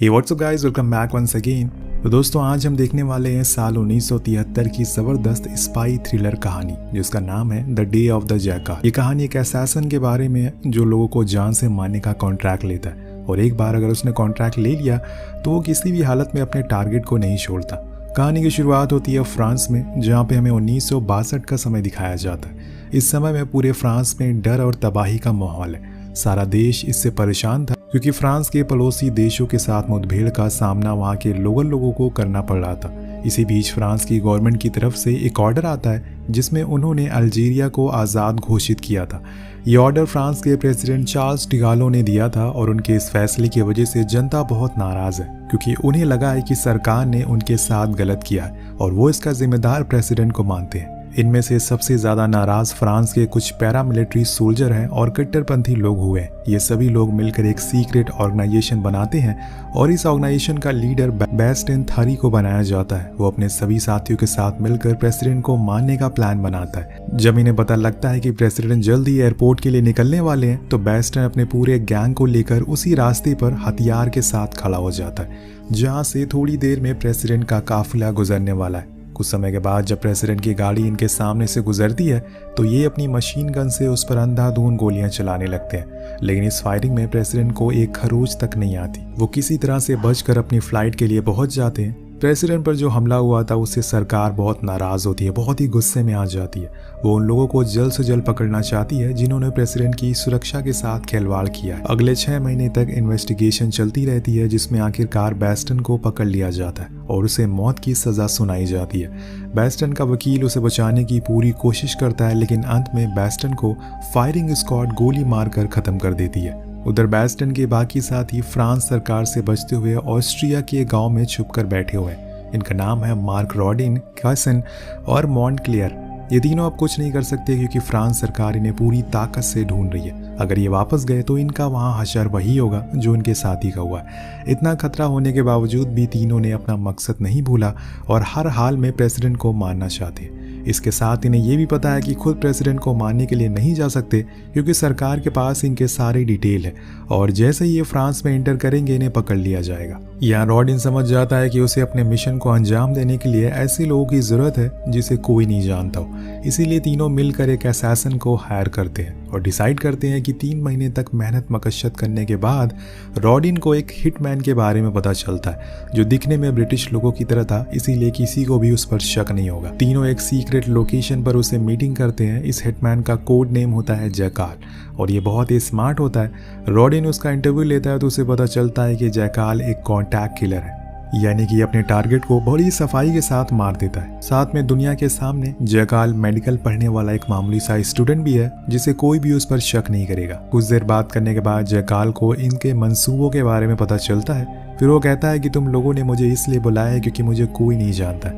हे what's up guys, welcome back once again. तो दोस्तों, आज हम देखने वाले हैं साल 1973 की ज़बरदस्त स्पाई थ्रिलर कहानी जिसका नाम है the day of the jackal. ये कहानी एक असैसिन के बारे में है जो लोगों को जान से मारने का कॉन्ट्रैक्ट लेता है और एक बार अगर उसने कॉन्ट्रैक्ट ले लिया तो वो किसी भी हालत में अपने टारगेट को नहीं छोड़ता। कहानी की शुरुआत होती है फ्रांस में, जहाँ पे हमें 1962 का समय दिखाया जाता है। इस समय में पूरे फ्रांस में डर और तबाही का माहौल है। सारा देश इससे परेशान था क्योंकि फ्रांस के पड़ोसी देशों के साथ मुठभेड़ का सामना वहाँ के लोगों को करना पड़ रहा था। इसी बीच फ्रांस की गवर्नमेंट की तरफ से एक ऑर्डर आता है जिसमें उन्होंने अल्जीरिया को आज़ाद घोषित किया था। ये ऑर्डर फ्रांस के प्रेसिडेंट चार्ल्स डिगालो ने दिया था और उनके इस फैसले की वजह से जनता बहुत नाराज़ है क्योंकि उन्हें लगा है कि सरकार ने उनके साथ गलत किया है और वो इसका जिम्मेदार प्रेसिडेंट को मानते हैं। इनमें से सबसे ज्यादा नाराज फ्रांस के कुछ पैरामिलिट्री सोल्जर हैं और कट्टरपंथी लोग हुए हैं। ये सभी लोग मिलकर एक सीक्रेट ऑर्गेनाइजेशन बनाते हैं और इस ऑर्गेनाइजेशन का लीडर बेस्टिन थरी को बनाया जाता है। वो अपने सभी साथियों के साथ मिलकर प्रेसिडेंट को मारने का प्लान बनाता है। जब इन्हें पता लगता है कि प्रेसिडेंट जल्द ही एयरपोर्ट के लिए निकलने वाले हैं तो बेस्टिन अपने पूरे गैंग को लेकर उसी रास्ते पर हथियार के साथ खड़ा हो जाता है जहाँ से थोड़ी देर में प्रेसिडेंट का काफिला गुजरने वाला है। कुछ समय के बाद जब प्रेसिडेंट की गाड़ी इनके सामने से गुजरती है तो ये अपनी मशीन गन से उस पर अंधाधुंध गोलियां चलाने लगते हैं, लेकिन इस फायरिंग में प्रेसिडेंट को एक खरोच तक नहीं आती। वो किसी तरह से बचकर अपनी फ्लाइट के लिए पहुंच जाते हैं। प्रेसिडेंट पर जो हमला हुआ था उससे सरकार बहुत नाराज होती है, बहुत ही गुस्से में आ जाती है। वो उन लोगों को जल्द से जल्द पकड़ना चाहती है जिन्होंने प्रेसिडेंट की सुरक्षा के साथ खिलवाड़ किया है। अगले 6 महीने तक इन्वेस्टिगेशन चलती रहती है जिसमें आखिरकार बेस्टन को पकड़ लिया जाता है और उसे मौत की सजा सुनाई जाती है। बेस्टन का वकील उसे बचाने की पूरी कोशिश करता है लेकिन अंत में बेस्टन को फायरिंग स्क्वाड गोली मारकर खत्म कर देती है। उधर बेस्टन के बाकी साथी फ्रांस सरकार से बचते हुए ऑस्ट्रिया के गांव में छुपकर बैठे हुए हैं। इनका नाम है मार्क रॉडिन, कैसन और मॉन्टक्लेयर। ये तीनों अब कुछ नहीं कर सकते क्योंकि फ्रांस सरकार इन्हें पूरी ताकत से ढूंढ रही है। अगर ये वापस गए तो इनका वहाँ हशर वही होगा जो इनके साथी का हुआ है। इतना खतरा होने के बावजूद भी तीनों ने अपना मकसद नहीं भूला और हर हाल में प्रेसिडेंट को मारना चाहते हैं। इसके साथ इन्हें ये भी पता है कि खुद प्रेसिडेंट को मारने के लिए नहीं जा सकते क्योंकि सरकार के पास इनके सारे डिटेल है और जैसे ही ये फ्रांस में एंटर करेंगे इन्हें पकड़ लिया जाएगा। यहाँ रॉडिन समझ जाता है कि उसे अपने मिशन को अंजाम देने के लिए ऐसे लोगों की जरूरत है जिसे कोई नहीं जानता हो। इसीलिए तीनों मिलकर एक असैसिन को हायर करते हैं और डिसाइड करते हैं कि 3 महीने तक मेहनत मकसद करने के बाद रॉडिन को एक हिटमैन के बारे में पता चलता है जो दिखने में ब्रिटिश लोगों की तरह था, इसीलिए किसी को भी उस पर शक नहीं होगा। तीनों एक सीक्रेट लोकेशन पर उसे मीटिंग करते हैं। इस हिटमैन का कोड नेम होता है जैकाल और ये बहुत ही स्मार्ट होता है। रॉडिन उसका इंटरव्यू लेता है तो उसे पता चलता है कि जैकाल एक कॉन्टैक्ट किलर है, यानी कि अपने टारगेट को बड़ी सफाई के साथ मार देता है। साथ में दुनिया के सामने जैकाल मेडिकल पढ़ने वाला एक मामूली सा स्टूडेंट भी है जिसे कोई भी उस पर शक नहीं करेगा। कुछ देर बात करने के बाद जैकाल को इनके मंसूबों के बारे में पता चलता है। फिर वो कहता है कि तुम लोगों ने मुझे इसलिए बुलाया है क्योंकि मुझे कोई नहीं जानता।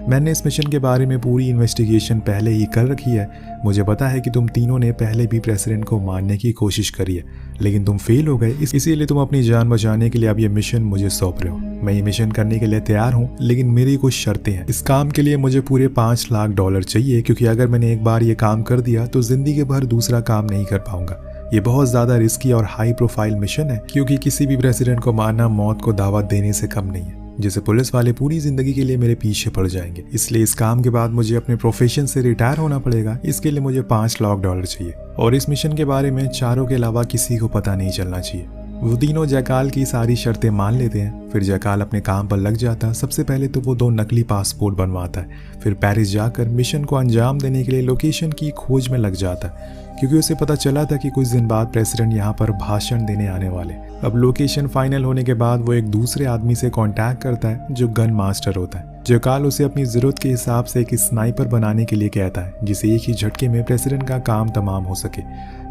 मैंने इस मिशन के बारे में पूरी इन्वेस्टिगेशन पहले ही कर रखी है। मुझे पता है कि तुम तीनों ने पहले भी प्रेसिडेंट को मारने की कोशिश करी है लेकिन तुम फेल हो गए, इसीलिए तुम अपनी जान बचाने के लिए अब ये मिशन मुझे सौंप रहे हो। मैं ये मिशन करने के लिए तैयार हूँ लेकिन मेरी कुछ शर्तें हैं। इस काम के लिए मुझे पूरे $5 लाख चाहिए क्योंकि अगर मैंने एक बार ये काम कर दिया तो जिंदगी भर दूसरा काम नहीं कर पाऊंगा। ये बहुत ज्यादा रिस्की और हाई प्रोफाइल मिशन है क्योंकि किसी भी प्रेसिडेंट को मारना मौत को दावत देने से कम नहीं है, जिसे पुलिस वाले पूरी जिंदगी के लिए मेरे पीछे पड़ जाएंगे। इसलिए इस काम के बाद मुझे अपने प्रोफेशन से रिटायर होना पड़ेगा। इसके लिए मुझे $5 लाख चाहिए और इस मिशन के बारे में चारों के अलावा किसी को पता नहीं चलना चाहिए। वो तीनों जैकाल की सारी शर्तें मान लेते हैं। फिर जैकाल अपने काम पर लग जाता है। सबसे पहले तो वो 2 नकली पासपोर्ट बनवाता है। फिर पेरिस जाकर मिशन को अंजाम देने के लिए लोकेशन की खोज में लग जाता है क्योंकि उसे पता चला था कि कुछ दिन बाद प्रेसिडेंट यहाँ पर भाषण देने आने वाले। अब लोकेशन फाइनल होने के बाद वो एक दूसरे आदमी से कांटेक्ट करता है जो गन मास्टर होता है। जैकाल उसे अपनी जरूरत के हिसाब से एक स्नाइपर बनाने के लिए कहता है जिसे एक ही झटके में प्रेसिडेंट का काम तमाम हो सके।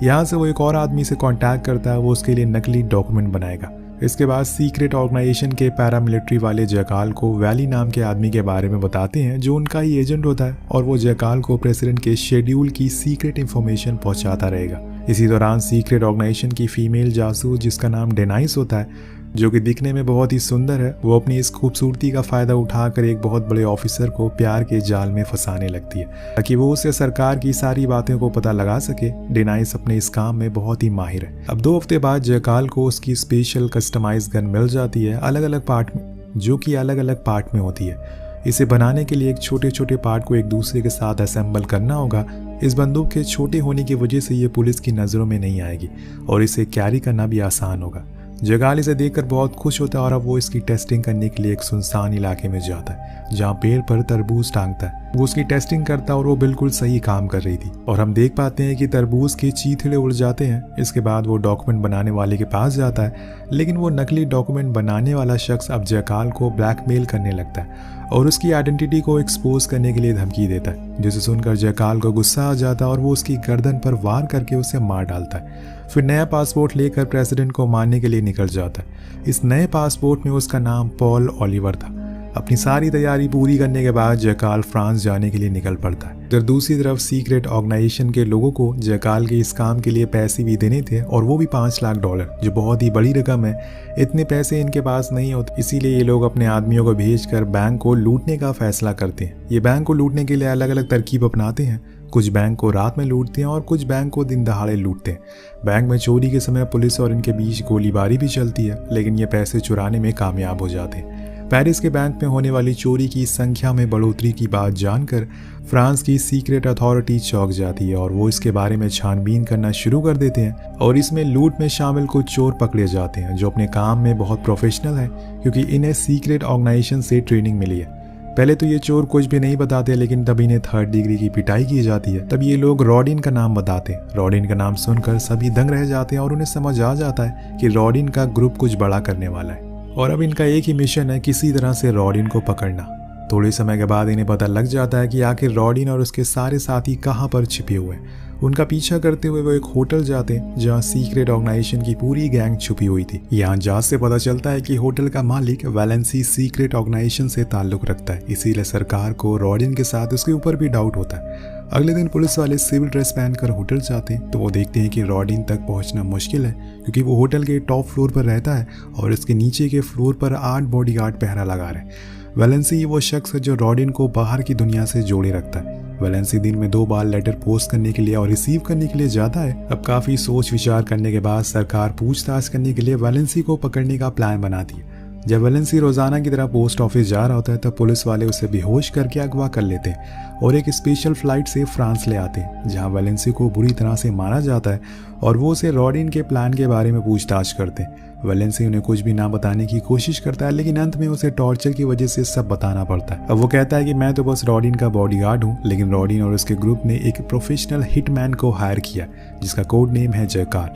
यहाँ से वो एक और आदमी से कांटेक्ट करता है, वो उसके लिए नकली डॉक्यूमेंट बनाएगा। इसके बाद सीक्रेट ऑर्गेनाइजेशन के पैरामिलिट्री वाले जैकाल को वैली नाम के आदमी के बारे में बताते हैं जो उनका ही एजेंट होता है और वो जैकाल को प्रेसिडेंट के शेड्यूल की सीक्रेट इंफॉर्मेशन पहुंचाता रहेगा। इसी दौरान सीक्रेट ऑर्गेनाइजेशन की फीमेल जासूस जिसका नाम डेनाइस होता है जो कि दिखने में बहुत ही सुंदर है, वो अपनी इस खूबसूरती का फायदा उठाकर एक बहुत बड़े ऑफिसर को प्यार के जाल में फंसाने लगती है ताकि वो उसे सरकार की सारी बातों को पता लगा सके। डेनाइस अपने इस काम में बहुत ही माहिर है। अब 2 हफ्ते बाद जयकाल को उसकी स्पेशल कस्टमाइज गन मिल जाती है अलग अलग पार्ट में, जो कि अलग अलग पार्ट में होती है। इसे बनाने के लिए एक छोटे छोटे पार्ट को एक दूसरे के साथ असेंबल करना होगा। इस बंदूक के छोटे होने की वजह से ये पुलिस की नज़रों में नहीं आएगी और इसे कैरी करना भी आसान होगा। जयकाल इसे देखकर बहुत खुश होता है और अब वो इसकी टेस्टिंग करने के लिए एक सुनसान इलाके में जाता है जहाँ पेड़ पर तरबूज टांगता है। वो उसकी टेस्टिंग करता है और वो बिल्कुल सही काम कर रही थी और हम देख पाते हैं कि तरबूज के चीथड़े उड़ जाते हैं। इसके बाद वो डॉक्यूमेंट बनाने वाले के पास जाता है, लेकिन वो नकली डॉक्यूमेंट बनाने वाला शख्स अब जयकाल को ब्लैकमेल करने लगता है और उसकी आइडेंटिटी को एक्सपोज करने के लिए धमकी देता है, जिसे सुनकर जयकाल को गुस्सा आ जाता है और वो उसकी गर्दन पर वार करके उसे मार डालता है। फिर नया पासपोर्ट लेकर प्रेसिडेंट को मारने के लिए निकल जाता है। इस नए पासपोर्ट में उसका नाम पॉल ओलिवर था। अपनी सारी तैयारी पूरी करने के बाद जयकाल फ्रांस जाने के लिए निकल पड़ता है। इधर दूसरी तरफ सीक्रेट ऑर्गेनाइजेशन के लोगों को जयकाल के इस काम के लिए पैसे भी देने थे और वो भी $5 लाख, जो बहुत ही बड़ी रकम है। इतने पैसे इनके पास नहीं होते, इसीलिए ये लोग अपने आदमियों को भेजकर बैंक को लूटने का फैसला करते हैं। ये बैंक को लूटने के लिए अलग अलग तरकीब अपनाते हैं। कुछ बैंक को रात में लूटते हैं और कुछ बैंक को दिन दहाड़े लूटते हैं। बैंक में चोरी के समय पुलिस और इनके बीच गोलीबारी भी चलती है, लेकिन ये पैसे चुराने में कामयाब हो जाते हैं। पेरिस के बैंक में होने वाली चोरी की संख्या में बढ़ोतरी की बात जानकर फ्रांस की सीक्रेट अथॉरिटी चौंक जाती है और वो इसके बारे में छानबीन करना शुरू कर देते हैं और इसमें लूट में शामिल कुछ चोर पकड़े जाते हैं जो अपने काम में बहुत प्रोफेशनल हैं, क्योंकि इन्हें सीक्रेट ऑर्गेनाइजेशन से ट्रेनिंग मिली है। पहले तो ये चोर कुछ भी नहीं बताते, लेकिन तब इन्हें 3rd डिग्री की पिटाई की जाती है। तब ये लोग रॉडिन का नाम बताते हैं। रॉडिन का नाम सुनकर सभी दंग रह जाते हैं और उन्हें समझ आ जाता है कि रॉडिन का ग्रुप कुछ बड़ा करने वाला है और अब इनका एक ही मिशन है, किसी तरह से रॉडिन को पकड़ना। थोड़े समय के बाद इन्हें पता लग जाता है कि आखिर रॉडिन और उसके सारे साथी कहाँ पर छिपे हुए हैं। उनका पीछा करते हुए वो एक होटल जाते हैं जहाँ सीक्रेट ऑर्गेनाइजेशन की पूरी गैंग छुपी हुई थी। यहाँ जांच से पता चलता है कि होटल का मालिक वैलेंसी सीक्रेट ऑर्गेनाइजेशन से ताल्लुक रखता है, इसीलिए सरकार को रॉडिन के साथ उसके ऊपर भी डाउट होता है। अगले दिन पुलिस वाले सिविल ड्रेस पहनकर होटल जाते हैं तो वो देखते हैं कि रॉडिन तक पहुंचना मुश्किल है, क्योंकि वो होटल के टॉप फ्लोर पर रहता है और इसके नीचे के फ्लोर पर 8 बॉडीगार्ड पहरा लगा रहे हैं। वैलेंसी वो शख्स है जो रॉडिन को बाहर की दुनिया से जोड़े रखता है। वैलेंसी दिन में 2 बार लेटर पोस्ट करने के लिए और रिसीव करने के लिए जाता है। अब काफी सोच विचार करने के बाद सरकार पूछताछ करने के लिए वैलेंसी को पकड़ने का प्लान बनाती है। जब वैलेंसी रोजाना की तरह पोस्ट ऑफिस जा रहा होता है तब पुलिस वाले उसे बेहोश करके अगवा कर लेते हैं और एक स्पेशल फ्लाइट से फ्रांस ले आते हैं, जहां वैलेंसी को बुरी तरह से मारा जाता है और वो उसे रॉडिन के प्लान के बारे में पूछताछ करते हैं। वैलेंसी उन्हें कुछ भी ना बताने की कोशिश करता है, लेकिन अंत में उसे टॉर्चर की वजह से सब बताना पड़ता है। अब वो कहता है कि मैं तो बस रॉडिन का बॉडीगार्ड हूँ, लेकिन रॉडिन और उसके ग्रुप ने एक प्रोफेशनल हिटमैन को हायर किया जिसका कोड नेम है जयकाल,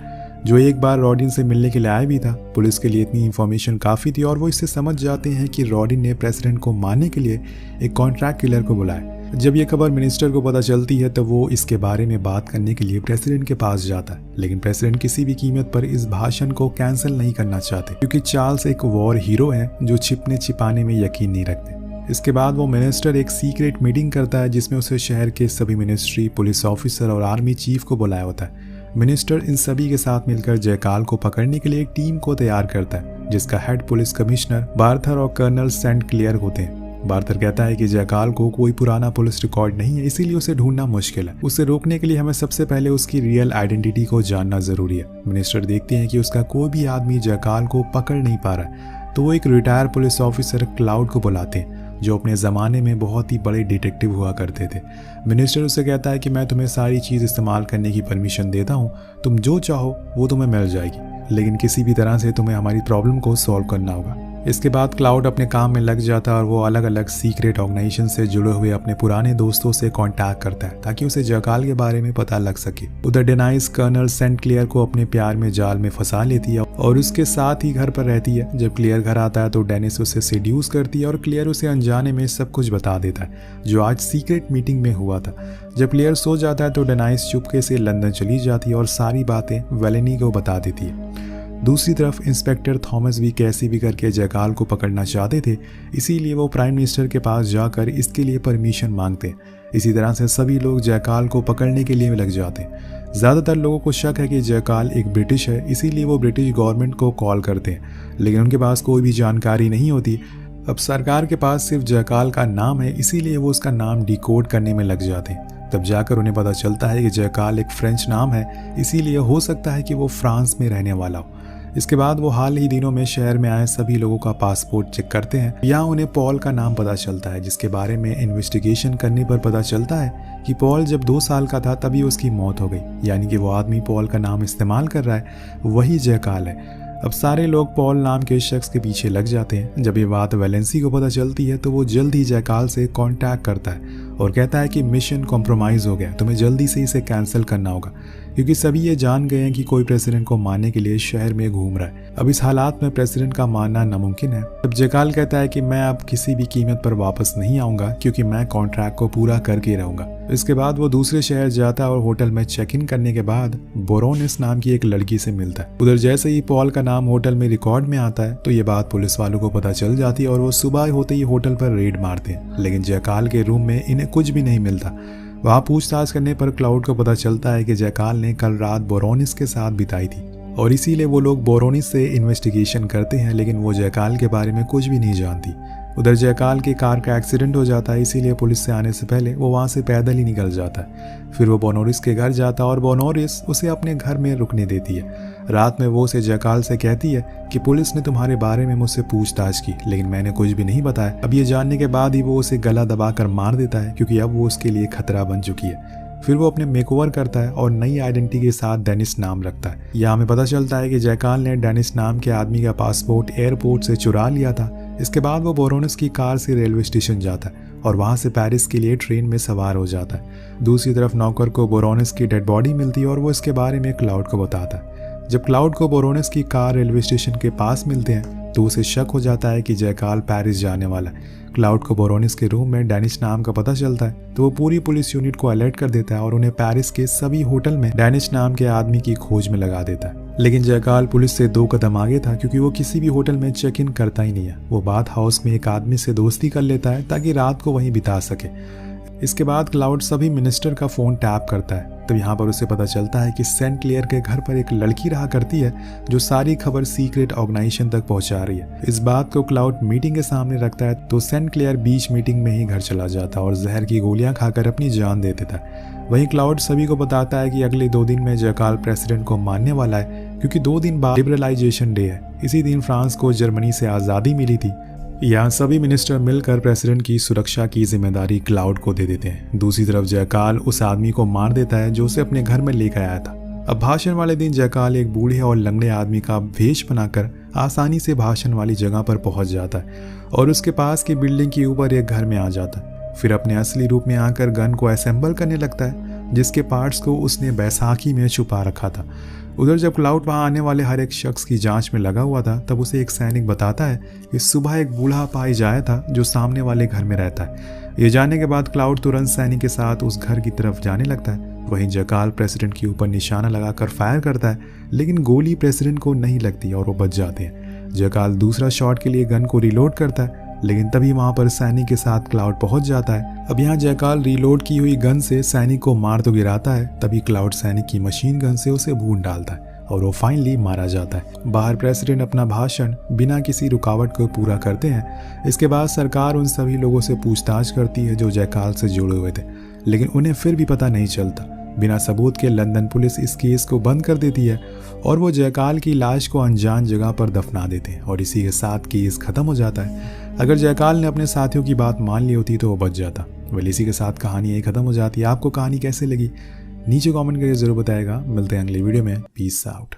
जो एक बार रॉडिन से मिलने के लिए आया भी था। पुलिस के लिए इतनी इन्फॉर्मेशन काफ़ी थी और वो इससे समझ जाते हैं कि रॉडिन ने प्रेसिडेंट को मारने के लिए एक कॉन्ट्रैक्ट किलर को बुलाया। जब ये खबर मिनिस्टर को पता चलती है तो वो इसके बारे में बात करने के लिए प्रेसिडेंट के पास जाता है, लेकिन प्रेसिडेंट किसी भी कीमत पर इस भाषण को कैंसिल नहीं करना चाहते, क्योंकि चार्ल्स एक वॉर हीरो है जो छिपने छिपाने में यकीन नहीं रखते। इसके बाद वो मिनिस्टर एक सीक्रेट मीटिंग करता है जिसमें उसे शहर के सभी मिनिस्ट्री, पुलिस ऑफिसर और आर्मी चीफ को बुलाया होता है। मिनिस्टर इन सभी के साथ मिलकर जयकाल को पकड़ने के लिए एक टीम को तैयार करता है जिसका हेड पुलिस कमिश्नर बार्थर और कर्नल सेंट क्लियर होते हैं। बार्थर कहता है कि जयकाल को कोई पुराना पुलिस रिकॉर्ड नहीं है, इसीलिए उसे ढूंढना मुश्किल है। उसे रोकने के लिए हमें सबसे पहले उसकी रियल आइडेंटिटी को जानना जरूरी है। मिनिस्टर देखते हैं कि उसका कोई भी आदमी जयकाल को पकड़ नहीं पा रहा, तो वो एक रिटायर पुलिस ऑफिसर क्लाउड को बुलाते हैं जो अपने ज़माने में बहुत ही बड़े डिटेक्टिव हुआ करते थे। मिनिस्टर उसे कहता है कि मैं तुम्हें सारी चीज़ इस्तेमाल करने की परमिशन देता हूँ, तुम जो चाहो वो तुम्हें मिल जाएगी, लेकिन किसी भी तरह से तुम्हें हमारी प्रॉब्लम को सॉल्व करना होगा। इसके बाद क्लाउड अपने काम में लग जाता है और वो अलग अलग सीक्रेट ऑर्गेनाइजेशन से जुड़े हुए अपने पुराने दोस्तों से कांटेक्ट करता है ताकि उसे जयकाल के बारे में पता लग सके। उधर डेनाइस कर्नल सेंट क्लियर को अपने प्यार में जाल में फंसा लेती है और उसके साथ ही घर पर रहती है। जब क्लियर घर आता है तो डेनिस उसे सेड्यूस करती है और क्लियर उसे अनजाने में सब कुछ बता देता है जो आज सीक्रेट मीटिंग में हुआ था। जब क्लियर सो जाता है तो डेनाइस चुपके से लंदन चली जाती है और सारी बातें वेलेनी को बता देती है। दूसरी तरफ इंस्पेक्टर थॉमस भी कैसे भी करके जयकाल को पकड़ना चाहते थे, इसीलिए वो प्राइम मिनिस्टर के पास जाकर इसके लिए परमिशन मांगते। इसी तरह से सभी लोग जयकाल को पकड़ने के लिए लग जाते। ज़्यादातर लोगों को शक है कि जयकाल एक ब्रिटिश है, इसीलिए वो ब्रिटिश गवर्नमेंट को कॉल करते हैं, लेकिन उनके पास कोई भी जानकारी नहीं होती। अब सरकार के पास सिर्फ जयकाल का नाम है, इसीलिए वो उसका नाम डिकोड करने में लग जाते हैं। तब जाकर उन्हें पता चलता है कि जयकाल एक फ्रेंच नाम है, इसीलिए हो सकता है कि वो फ्रांस में रहने वाला हो। इसके बाद वो हाल ही दिनों में शहर में आए सभी लोगों का पासपोर्ट चेक करते हैं। यहाँ उन्हें पॉल का नाम पता चलता है, जिसके बारे में इन्वेस्टिगेशन करने पर पता चलता है कि पॉल जब 2 साल का था तभी उसकी मौत हो गई, यानी कि वो आदमी पॉल का नाम इस्तेमाल कर रहा है वही जयकाल है। अब सारे लोग पॉल नाम के शख्स के पीछे लग जाते हैं। जब ये बात वैलेंसी को पता चलती है तो वो जल्द ही जयकाल से कांटेक्ट करता है और कहता है कि मिशन कॉम्प्रोमाइज़ हो गया, तुम्हें जल्दी से इसे कैंसिल करना होगा, क्योंकि सभी ये जान गए हैं कि कोई प्रेसिडेंट को मारने के लिए शहर में घूम रहा है। अब इस हालात में प्रेसिडेंट का मारना नामुमकिन है। तब जयकाल कहता है कि मैं अब किसी भी कीमत पर वापस नहीं आऊँगा, क्योंकि मैं कॉन्ट्रैक्ट को पूरा करके रहूँगा। इसके बाद वो दूसरे शहर जाता है और होटल में चेक इन करने के बाद बोरोनिस नाम की एक लड़की से मिलता है। उधर जैसे ही पॉल का नाम होटल में रिकॉर्ड में आता है तो ये बात पुलिस वालों को पता चल जाती है और वो सुबह होते ही होटल पर रेड मारते हैं, लेकिन जयकाल के रूम में इन्हें कुछ भी नहीं मिलता। वहाँ पूछताछ करने पर क्लाउड को पता चलता है कि जयकाल ने कल रात बोरोनिस के साथ बिताई थी और इसीलिए वो लोग बोरोनिस से इन्वेस्टिगेशन करते हैं, लेकिन वो जयकाल के बारे में कुछ भी नहीं जानती। उधर जयकाल की कार का एक्सीडेंट हो जाता है, इसीलिए पुलिस से आने से पहले वो वहाँ से पैदल ही निकल जाता है। फिर वो बोनोरिस के घर जाता है और बोनोरिस उसे अपने घर में रुकने देती है। रात में वो उसे जयकाल से कहती है कि पुलिस ने तुम्हारे बारे में मुझसे पूछताछ की, लेकिन मैंने कुछ भी नहीं बताया। अब ये जानने के बाद ही वो उसे गला दबाकर मार देता है, क्योंकि अब वो उसके लिए खतरा बन चुकी है। फिर वो अपने मेकओवर करता है और नई आइडेंटिटी के साथ डेनिस नाम रखता है। यहाँ हमें पता चलता है कि जयकाल ने डेनिस नाम के आदमी का पासपोर्ट एयरपोर्ट से चुरा लिया था। इसके बाद वो बोरोनिस की कार से रेलवे स्टेशन जाता है और वहाँ से पेरिस के लिए ट्रेन में सवार हो जाता है। दूसरी तरफ नौकर को बोरोनिस की डेड बॉडी मिलती है और वो इसके बारे में क्लाउड को बताता है। जब क्लाउड को बोरोनिस की कार रेलवे स्टेशन के पास मिलते हैं तो उसे शक हो जाता है कि जयकाल पेरिस जाने वाला है। क्लाउड को बोरोनिस के रूम में डेनिस नाम का पता चलता है तो वो पूरी पुलिस यूनिट को अलर्ट कर देता है और उन्हें पेरिस के सभी होटल में डेनिस नाम के आदमी की खोज में लगा देता है। लेकिन जयकाल पुलिस से 2 कदम आगे था, क्योंकि वो किसी भी होटल में चेक इन करता ही नहीं है। वो बाथ हाउस में एक आदमी से दोस्ती कर लेता है ताकि रात को वहीं बिता सके। इसके बाद क्लाउड सभी मिनिस्टर का फ़ोन टैप करता है। तब यहाँ पर उसे पता चलता है कि सेंट क्लेयर के घर पर एक लड़की रहा करती है जो सारी खबर सीक्रेट ऑर्गेनाइजेशन तक पहुँचा रही है। इस बात को क्लाउड मीटिंग के सामने रखता है तो सेंट क्लेयर बीच मीटिंग में ही घर चला जाता है और जहर की गोलियां खाकर अपनी जान दे देता है। वहीं क्लाउड सभी को बताता है कि अगले 2 दिन में जयकाल प्रेसिडेंट को मारने वाला है, क्योंकि 2 दिन बाद लिबरलाइजेशन डे है। इसी दिन फ्रांस को जर्मनी से आज़ादी मिली थी। यहाँ सभी मिनिस्टर मिलकर प्रेसिडेंट की सुरक्षा की जिम्मेदारी क्लाउड को दे देते हैं। दूसरी तरफ जयकाल उस आदमी को मार देता है जो उसे अपने घर में लेकर आया था। अब भाषण वाले दिन जयकाल एक बूढ़े और लंगड़े आदमी का भेष बनाकर आसानी से भाषण वाली जगह पर पहुंच जाता है और उसके पास की बिल्डिंग के ऊपर एक घर में आ जाता है। फिर अपने असली रूप में आकर गन को असेंबल करने लगता है, जिसके पार्ट्स को उसने बैसाखी में छुपा रखा था। उधर जब क्लाउड वहाँ आने वाले हर एक शख्स की जांच में लगा हुआ था तब उसे एक सैनिक बताता है कि सुबह एक बूढ़ा पाई आया था जो सामने वाले घर में रहता है। ये जानने के बाद क्लाउड तुरंत सैनिक के साथ उस घर की तरफ जाने लगता है। वहीं जयकाल प्रेसिडेंट के ऊपर निशाना लगाकर फायर करता है, लेकिन गोली प्रेसिडेंट को नहीं लगती और वो बच जाते हैं। जयकाल दूसरा शॉट के लिए गन को रिलोड करता है, लेकिन तभी वहां पर सैनिक के साथ क्लाउड पहुंच जाता है। अब यहाँ जयकाल रिलोड की हुई गन से सैनिक को मार तो गिराता है, तभी क्लाउड सैनिक की मशीन गन से उसे भून डालता है और वो फाइनली मारा जाता है। बाहर प्रेसिडेंट अपना भाषण बिना किसी रुकावट को पूरा करते हैं। इसके बाद सरकार उन सभी लोगों से पूछताछ करती है जो जयकाल से जुड़े हुए थे, लेकिन उन्हें फिर भी पता नहीं चलता। बिना सबूत के लंदन पुलिस इस केस को बंद कर देती है और वो जयकाल की लाश को अनजान जगह पर दफना देते हैं और इसी के साथ केस खत्म हो जाता है। अगर जयकाल ने अपने साथियों की बात मान ली होती तो वो बच जाता। वेल इसी के साथ कहानी यही खत्म हो जाती है। आपको कहानी कैसे लगी नीचे कमेंट करके जरूर बताएगा। मिलते हैं अगली वीडियो में। Peace out.